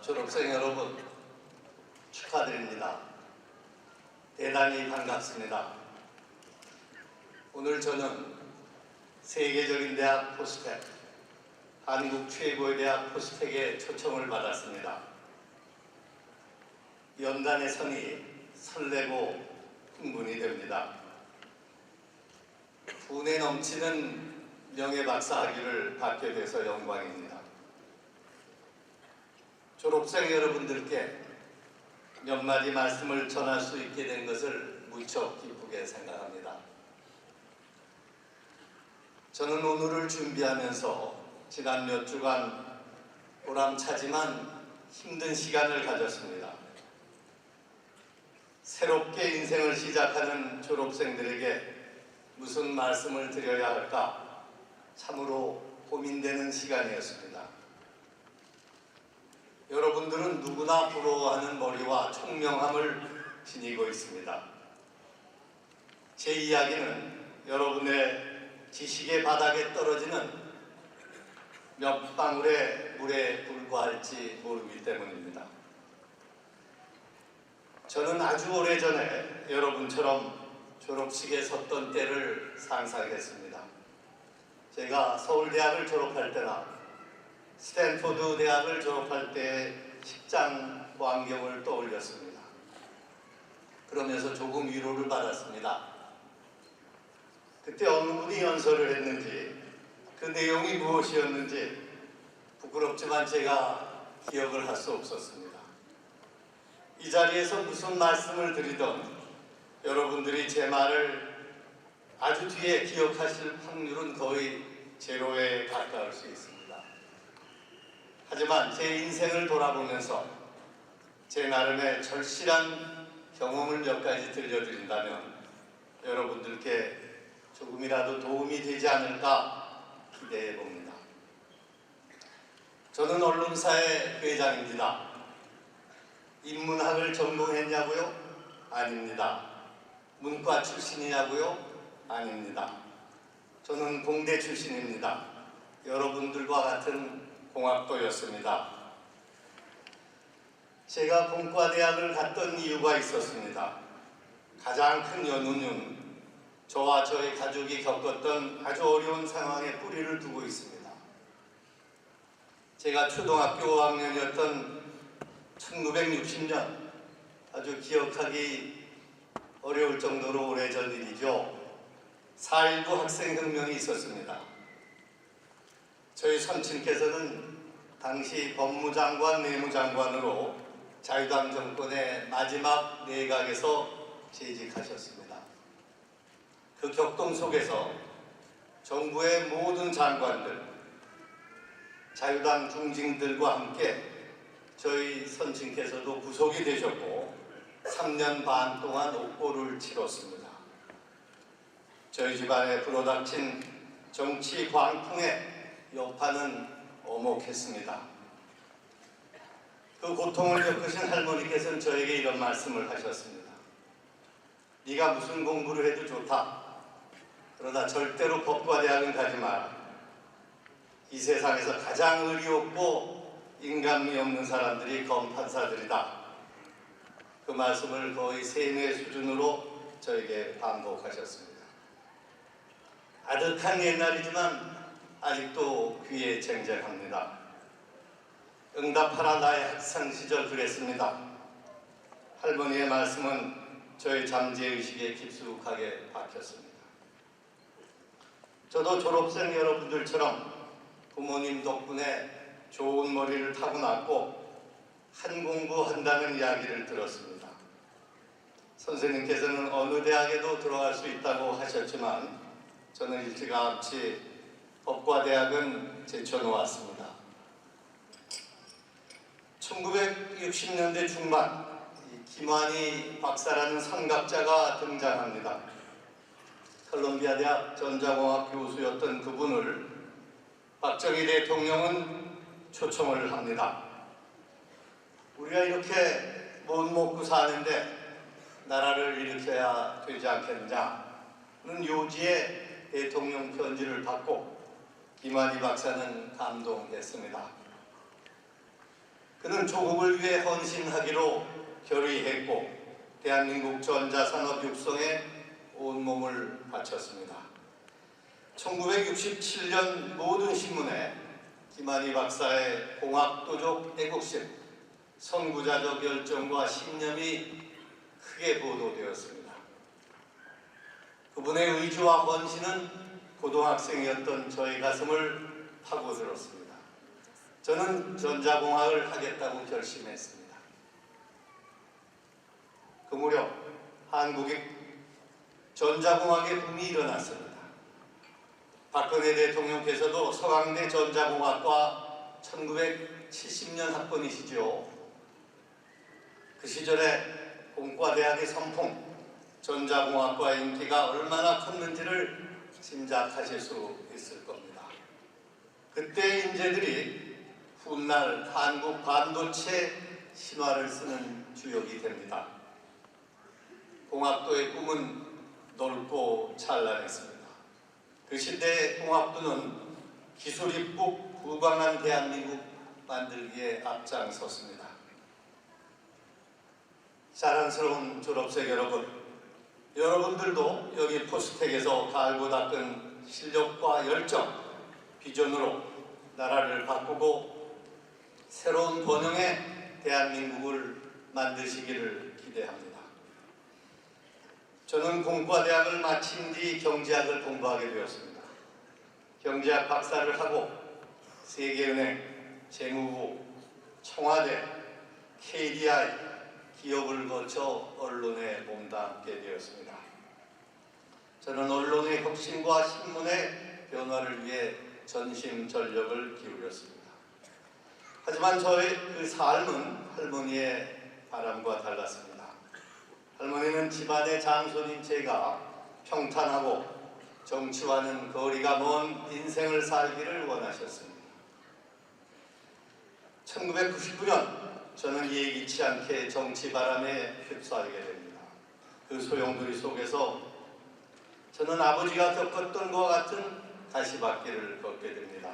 졸업생 여러분 축하드립니다. 대단히 반갑습니다. 오늘 저는 세계적인 대학 포스텍, 한국 최고의 대학 포스텍에 초청을 받았습니다. 연단의 선이 설레고 흥분이 됩니다. 분에 넘치는 명예박사학위를 받게 돼서 영광입니다. 졸업생 여러분들께 몇 마디 말씀을 전할 수 있게 된 것을 무척 기쁘게 생각합니다. 저는 오늘을 준비하면서 지난 몇 주간 보람차지만 힘든 시간을 가졌습니다. 새롭게 인생을 시작하는 졸업생들에게 무슨 말씀을 드려야 할까 참으로 고민되는 시간이었습니다. 여러분들은 누구나 부러워하는 머리와 총명함을 지니고 있습니다. 제 이야기는 여러분의 지식의 바닥에 떨어지는 몇 방울의 물에 불과할지 모르기 때문입니다. 저는 아주 오래전에 여러분처럼 졸업식에 섰던 때를 상상했습니다. 제가 서울대학을 졸업할 때나 스탠포드 대학을 졸업할 때의 식장 광경을 떠올렸습니다. 그러면서 조금 위로를 받았습니다. 그때 어느 분이 연설을 했는지 그 내용이 무엇이었는지 부끄럽지만 제가 기억을 할 수 없었습니다. 이 자리에서 무슨 말씀을 드리던 여러분들이 제 말을 아주 뒤에 기억하실 확률은 거의 제로에 가까울 수 있습니다. 하지만 제 인생을 돌아보면서 제 나름의 절실한 경험을 몇 가지 들려드린다면 여러분들께 조금이라도 도움이 되지 않을까 기대해 봅니다. 저는 언론사의 회장입니다. 인문학을 전공했냐고요? 아닙니다. 문과 출신이냐고요? 아닙니다. 저는 공대 출신입니다. 여러분들과 같은 공학도였습니다. 제가 공과대학을 갔던 이유가 있었습니다. 가장 큰 연유는 저와 저희 가족이 겪었던 아주 어려운 상황에 뿌리를 두고 있습니다. 제가 초등학교 5학년이었던 1960년, 아주 기억하기 어려울 정도로 오래전 일이죠. 4.19 학생혁명이 있었습니다. 저희 선친께서는 당시 법무장관, 내무장관으로 자유당 정권의 마지막 내각에서 재직하셨습니다. 그 격동 속에서 정부의 모든 장관들, 자유당 중진들과 함께 저희 선친께서도 구속이 되셨고 3년 반 동안 옥고를 치렀습니다. 저희 집안에 불어닥친 정치 광풍에 여파는 오목했습니다. 그 고통을 겪으신 할머니께서는 저에게 이런 말씀을 하셨습니다. 네가 무슨 공부를 해도 좋다. 그러나 절대로 법과 대학은 가지 마라. 이 세상에서 가장 의리 없고 인간미 없는 사람들이 검판사들이다. 그 말씀을 거의 세뇌 수준으로 저에게 반복하셨습니다. 아득한 옛날이지만 아직도 귀에 쟁쟁합니다. 응답하라 나의 학창 시절 그랬습니다. 할머니의 말씀은 저의 잠재의식에 깊숙하게 박혔습니다. 저도 졸업생 여러분들처럼 부모님 덕분에 좋은 머리를 타고났고 한 공부한다는 이야기를 들었습니다. 선생님께서는 어느 대학에도 들어갈 수 있다고 하셨지만 저는 일찌감치 법과대학은 제쳐놓았습니다. 1960년대 중반 김환희 박사라는 선각자가 등장합니다. 컬럼비아 대학 전자공학 교수였던 그분을 박정희 대통령은 초청을 합니다. 우리가 이렇게 못 먹고 사는데 나라를 일으켜야 되지 않겠느냐는 요지의 대통령 편지를 받고 김환희 박사는 감동했습니다. 그는 조국을 위해 헌신하기로 결의했고 대한민국 전자산업 육성에 온몸을 바쳤습니다. 1967년 모든 신문에 김한희 박사의 공학도적 애국심, 선구자적 열정과 신념이 크게 보도되었습니다. 그분의 의지와 헌신은 고등학생이었던 저의 가슴을 파고들었습니다. 저는 전자공학을 하겠다고 결심했습니다. 그 무렵 한국의 전자공학의 붐이 일어났습니다. 박근혜 대통령께서도 서강대 전자공학과 1970년 학번이시죠. 그 시절에 공과대학의 선풍, 전자공학과의 인기가 얼마나 컸는지를 짐작하실 수 있을 겁니다. 그때 인재들이 훗날 한국 반도체 신화를 쓰는 주역이 됩니다. 공학도의 꿈은 넓고 찬란했습니다. 그 시대의 공학도는 기술 입국 부강한 대한민국 만들기에 앞장섰습니다. 자랑스러운 졸업생 여러분, 여러분들도 여기 포스텍에서 갈고 닦은 실력과 열정, 비전으로 나라를 바꾸고 새로운 번영의 대한민국을 만드시기를 기대합니다. 저는 공과대학을 마친 뒤 경제학을 공부하게 되었습니다. 경제학 박사를 하고 세계은행, 재무부, 청와대, KDI, 기업을 거쳐 언론에 몸담게 되었습니다. 저는 언론의 혁신과 신문의 변화를 위해 전심전력을 기울였습니다. 하지만 저의 그 삶은 할머니의 바람과 달랐습니다. 할머니는 집안의 장손인 제가 평탄하고 정치와는 거리가 먼 인생을 살기를 원하셨습니다. 1999년 저는 예기치 않게 정치 바람에 휩싸이게 됩니다. 그 소용돌이 속에서 저는 아버지가 겪었던 것과 같은 가시밭길을 걷게 됩니다.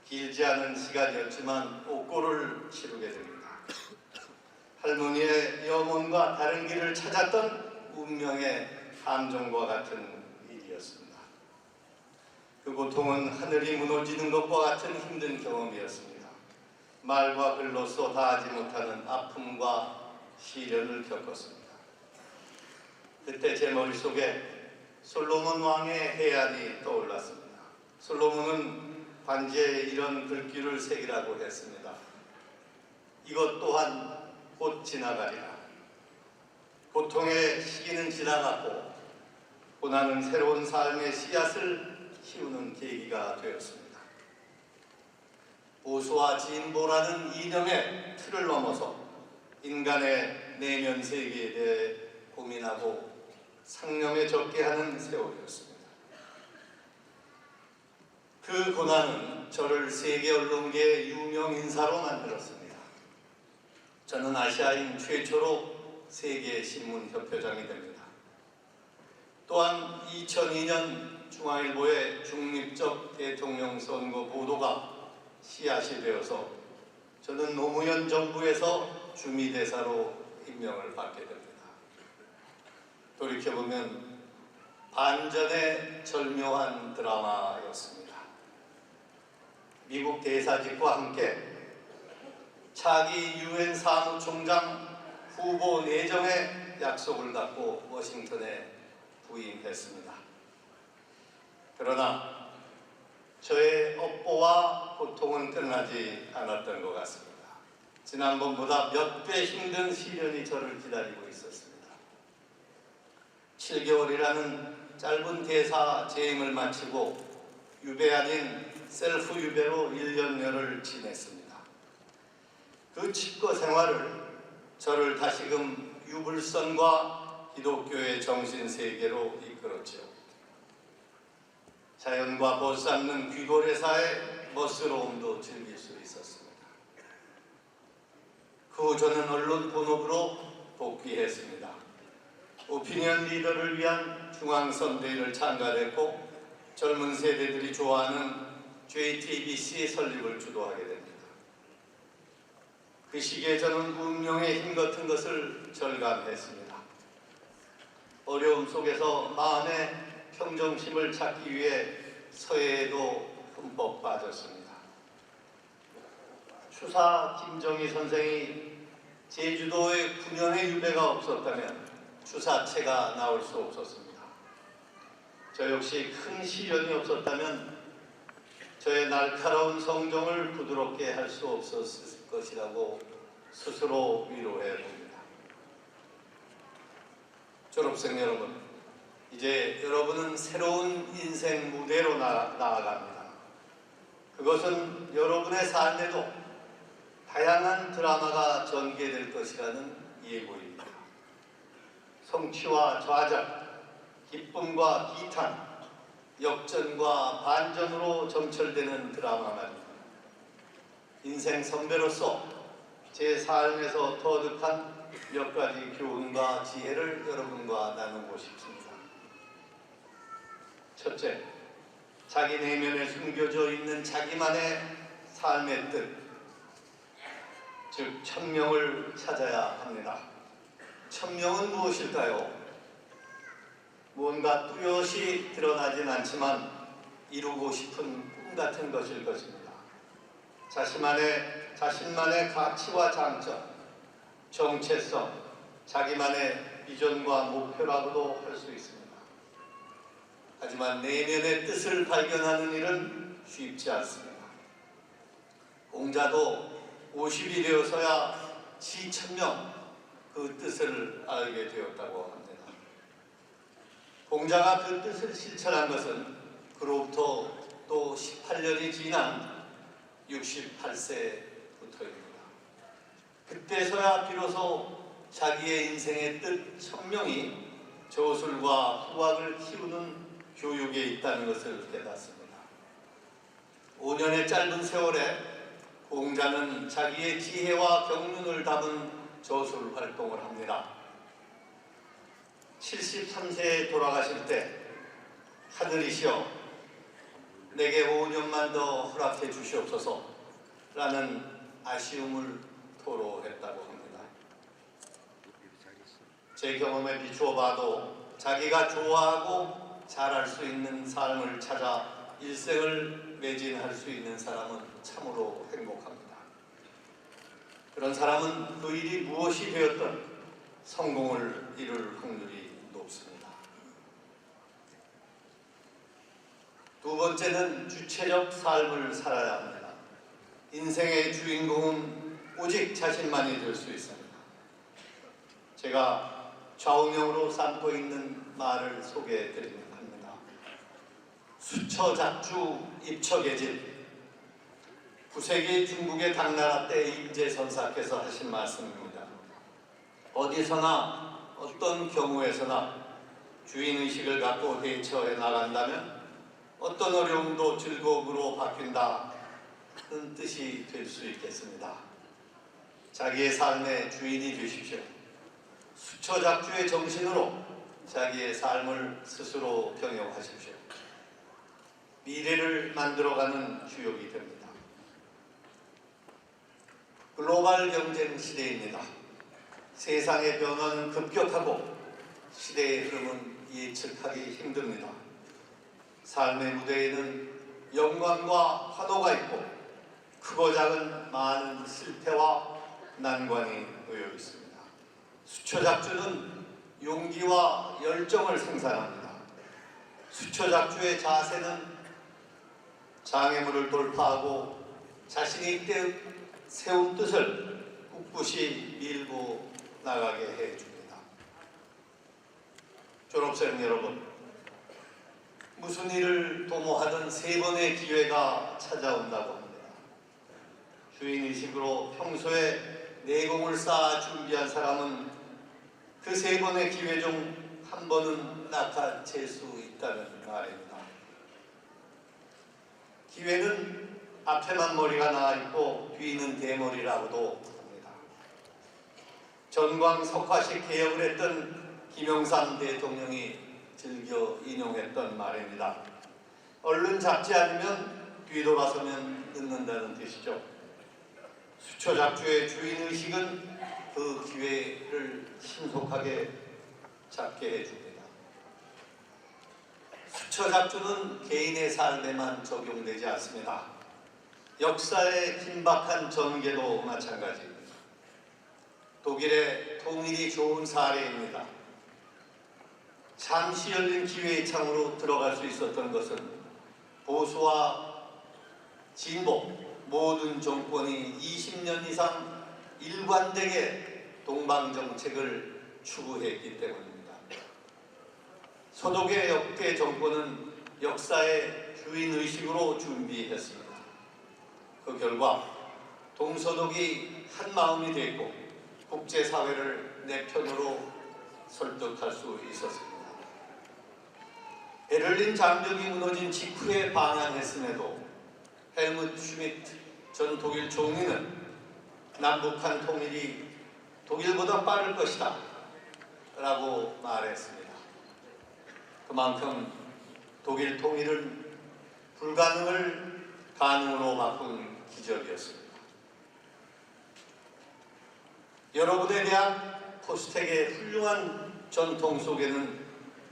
길지 않은 시간이었지만 옥고를 치르게 됩니다. 할머니의 염원과 다른 길을 찾았던 운명의 함정과 같은 일이었습니다. 그 고통은 하늘이 무너지는 것과 같은 힘든 경험이었습니다. 말과 글로써 다하지 못하는 아픔과 시련을 겪었습니다. 그때 제 머릿속에 솔로몬 왕의 해안이 떠올랐습니다. 솔로몬은 반지에 이런 글귀를 새기라고 했습니다. 이것 또한 곧 지나가리라. 고통의 시기는 지나갔고 고난은 새로운 삶의 씨앗을 키우는 계기가 되었습니다. 보수와 진보라는 이념의 틀을 넘어서 인간의 내면 세계에 대해 고민하고 상념에 적게 하는 세월이었습니다. 그 고난은 저를 세계 언론계의 유명 인사로 만들었습니다. 저는 아시아인 최초로 세계신문협회장이 됩니다. 또한 2002년 중앙일보의 중립적 대통령 선거 보도가 씨앗이 되어서 저는 노무현 정부에서 주미대사로 임명을 받게 됩니다. 돌이켜보면 반전의 절묘한 드라마였습니다. 미국 대사직과 함께 차기 유엔 사무총장 후보 내정의 약속을 갖고 워싱턴에 부임했습니다. 그러나 저의 업보와 고통은 끝나지 않았던 것 같습니다. 지난번보다 몇 배 힘든 시련이 저를 기다리고 있었습니다. 7개월이라는 짧은 대사 재임을 마치고 유배 아닌 셀프 유배로 1년여를 지냈습니다. 그 칩거 생활을 저를 다시금 유불선과 기독교의 정신세계로 이끌었죠. 자연과 벗삼는 귀고래사의 멋스러움도 즐길 수 있었습니다. 그 후 저는 언론 본업으로 복귀했습니다. 오피니언 리더를 위한 중앙선대위를 창간했고 젊은 세대들이 좋아하는 JTBC 설립을 주도하게 됩니다. 그 시기에 저는 운명의 힘 같은 것을 절감했습니다. 어려움 속에서 마음의 평정심을 찾기 위해 서예에도 흠뻑 빠졌습니다. 추사 김정희 선생이 제주도에 9년의 유배가 없었다면 추사체가 나올 수 없었습니다. 저 역시 큰 시련이 없었다면 저의 날카로운 성정을 부드럽게 할 수 없었을 것이라고 스스로 위로해 봅니다. 졸업생 여러분, 이제 여러분은 새로운 인생 무대로 나아갑니다. 그것은 여러분의 삶에도 다양한 드라마가 전개될 것이라는 예고입니다. 성취와 좌절, 기쁨과 기탄, 역전과 반전으로 점철되는 드라마 말입니다. 인생 선배로서 제 삶에서 터득한 몇 가지 교훈과 지혜를 여러분과 나누고 싶습니다. 첫째, 자기 내면에 숨겨져 있는 자기만의 삶의 뜻, 즉 천명을 찾아야 합니다. 천명은 무엇일까요? 뭔가 뚜렷이 드러나진 않지만 이루고 싶은 꿈 같은 것일 것입니다. 자신만의 가치와 장점, 정체성, 자기만의 비전과 목표라고도 할 수 있습니다. 하지만 내면의 뜻을 발견하는 일은 쉽지 않습니다. 공자도 50이 되어서야 지천명, 그 뜻을 알게 되었다고 합니다. 공자가 그 뜻을 실천한 것은 그로부터 또 18년이 지난 68세부터입니다. 그때서야 비로소 자기의 인생의 뜻 천명이 저술과 후학을 키우는 교육에 있다는 것을 깨닫습니다. 5년의 짧은 세월에 공자는 자기의 지혜와 경륜을 담은 저술 활동을 합니다. 73세에 돌아가실 때 하늘이시여 내게 5년만 더 허락해 주시옵소서 라는 아쉬움을 토로했다고 합니다. 제 경험에 비추어 봐도 자기가 좋아하고 잘할 수 있는 삶을 찾아 일생을 매진할 수 있는 사람은 참으로 행복합니다. 그런 사람은 그 일이 무엇이 되었든 성공을 이룰 확률이 높습니다. 두 번째는 주체적 삶을 살아야 합니다. 인생의 주인공은 오직 자신만이 될 수 있습니다. 제가 좌우명으로 삼고 있는 말을 소개해 드립니다. 수처작주 입처계질. 9세기 중국의 당나라 때 임재선사께서 하신 말씀입니다. 어디서나 어떤 경우에서나 주인의식을 갖고 대처해 나간다면 어떤 어려움도 즐거움으로 바뀐다는 뜻이 될 수 있겠습니다. 자기의 삶의 주인이 되십시오. 수처작주의 정신으로 자기의 삶을 스스로 경영하십시오. 미래를 만들어가는 주역이 됩니다. 글로벌 경쟁 시대입니다. 세상의 변화는 급격하고 시대의 흐름은 예측하기 힘듭니다. 삶의 무대에는 영광과 환호가 있고 크고 작은 많은 실패와 난관이 놓여 있습니다. 수처작주는 용기와 열정을 생산합니다. 수처작주의 자세는 장애물을 돌파하고 자신이 세운 뜻을 꿋꿋이 밀고 나가게 해줍니다. 졸업생 여러분, 무슨 일을 도모하든 3번의 기회가 찾아온다고 합니다. 주인의식으로 평소에 내공을 쌓아 준비한 사람은 그 3번의 기회 중 한 번은 낚아챌 수 있다는 말입니다. 기회는 앞에만 머리가 나와 있고 뒤는 대머리라고도 합니다. 전광석화식 개혁을 했던 김영삼 대통령이 즐겨 인용했던 말입니다. 얼른 잡지 않으면 뒤돌아서면 늦는다는 뜻이죠. 수초작주의 주인의식은 그 기회를 신속하게 잡게 해줍니다. 수초작주는 개인의 삶에만 적용되지 않습니다. 역사의 긴박한 전개도 마찬가지입니다. 독일의 통일이 좋은 사례입니다. 잠시 열린 기회의 창으로 들어갈 수 있었던 것은 보수와 진보 모든 정권이 20년 이상 일관되게 동방정책을 추구했기 때문입니다. 소독의 역대 정권은 역사의 주인의식으로 준비했습니다. 그 결과 동서독이 한마음이 됐고 국제사회를 내 편으로 설득할 수 있었습니다. 베를린 장벽이 무너진 직후에 방한했음에도 헬무트 슈미트 전 독일 총리는 남북한 통일이 독일보다 빠를 것이다 라고 말했습니다. 그만큼 독일 통일은 불가능을 가능으로 바꾼 기적이었습니다. 여러분에 대한 포스텍의 훌륭한 전통 속에는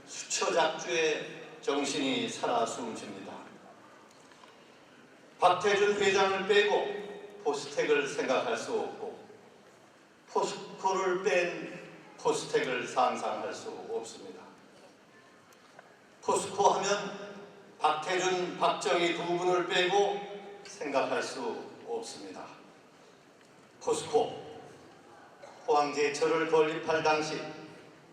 수초작주의 정신이 살아 숨쉽니다. 박태준 회장을 빼고 포스텍을 생각할 수 없고 포스코를 뺀 포스텍을 상상할 수 없습니다. 포스코 하면 박태준, 박정희 두 분을 빼고 생각할 수 없습니다. 포스코, 포항제철을 건립할 당시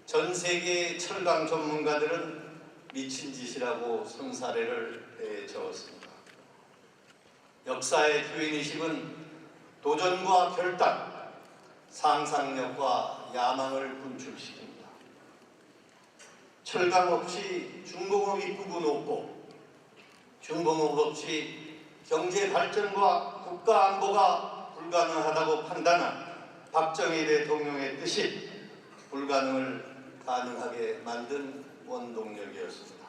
전 세계의 철강 전문가들은 미친 짓이라고 손사래를 내저었습니다. 역사의 주인의식은 도전과 결단, 상상력과 야망을 분출시킵니다. 철강 없이 중공업이 꾸고 높고 중공업 없이 경제 발전과 국가 안보가 불가능하다고 판단한 박정희 대통령의 뜻이 불가능을 가능하게 만든 원동력이었습니다.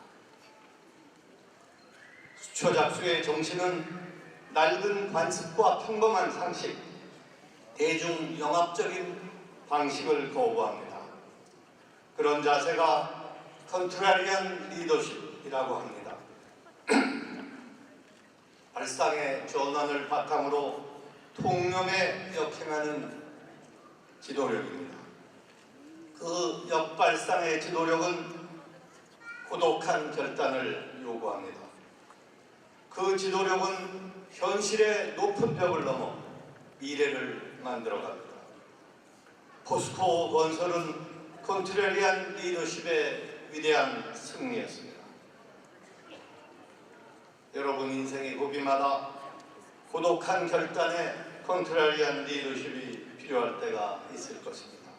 수초작수의 정신은 낡은 관습과 평범한 상식, 대중 영합적인 방식을 거부합니다. 그런 자세가 컨트라리안 리더십이라고 합니다. 발상의 전환을 바탕으로 통념에 역행하는 지도력입니다. 그 역발상의 지도력은 고독한 결단을 요구합니다. 그 지도력은 현실의 높은 벽을 넘어 미래를 만들어갑니다. 포스코 건설은 컨트라리안 리더십의 위대한 승리였습니다. 여러분 인생의 고비마다 고독한 결단에 컨트라리안 리더십이 필요할 때가 있을 것입니다.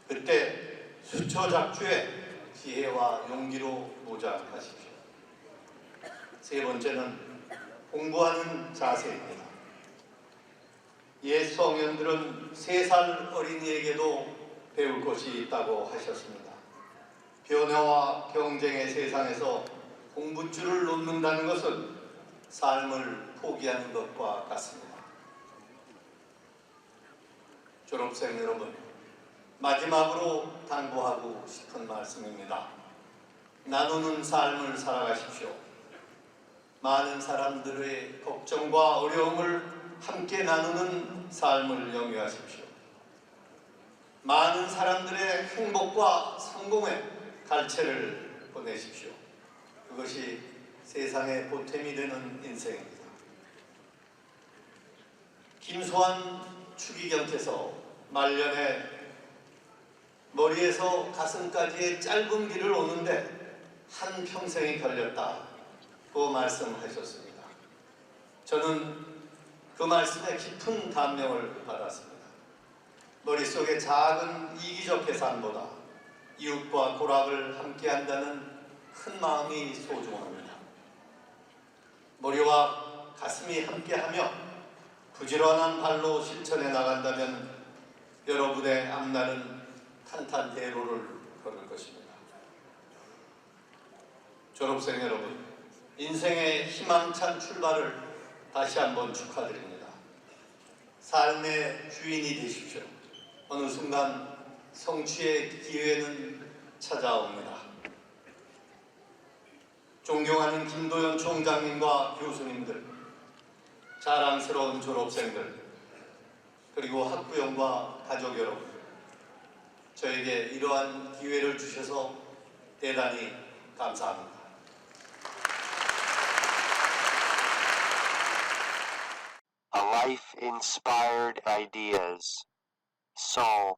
그때 수초작주의 지혜와 용기로 무장하십시오. 세 번째는 공부하는 자세입니다. 옛 성현들은 3살 어린이에게도 배울 것이 있다고 하셨습니다. 변화와 경쟁의 세상에서 공부줄을 놓는다는 것은 삶을 포기하는 것과 같습니다. 졸업생 여러분, 마지막으로 당부하고 싶은 말씀입니다. 나누는 삶을 살아가십시오. 많은 사람들의 걱정과 어려움을 함께 나누는 삶을 영위하십시오. 많은 사람들의 행복과 성공에 갈채를 보내십시오. 그것이 세상의 보탬이 되는 인생입니다. 김소환 추기경께서 말년에 머리에서 가슴까지의 짧은 길을 오는데 한 평생이 걸렸다고 말씀하셨습니다. 저는 그 말씀에 깊은 감명을 받았습니다. 머릿속에 작은 이기적 계산보다 이웃과 고락을 함께한다는 큰 마음이 소중합니다. 머리와 가슴이 함께하며 부지런한 발로 실천해 나간다면 여러분의 앞날은 탄탄대로를 걸을 것입니다. 졸업생 여러분, 인생의 희망찬 출발을 다시 한번 축하드립니다. 삶의 주인이 되십시오. 어느 순간 성취의 기회는 찾아옵니다. 존경하는 김도연 총장님과 교수님들, 자랑스러운 졸업생들, 그리고 학부형과 가족 여러분, 저에게 이러한 기회를 주셔서 대단히 감사합니다. A life inspired ideas. Saul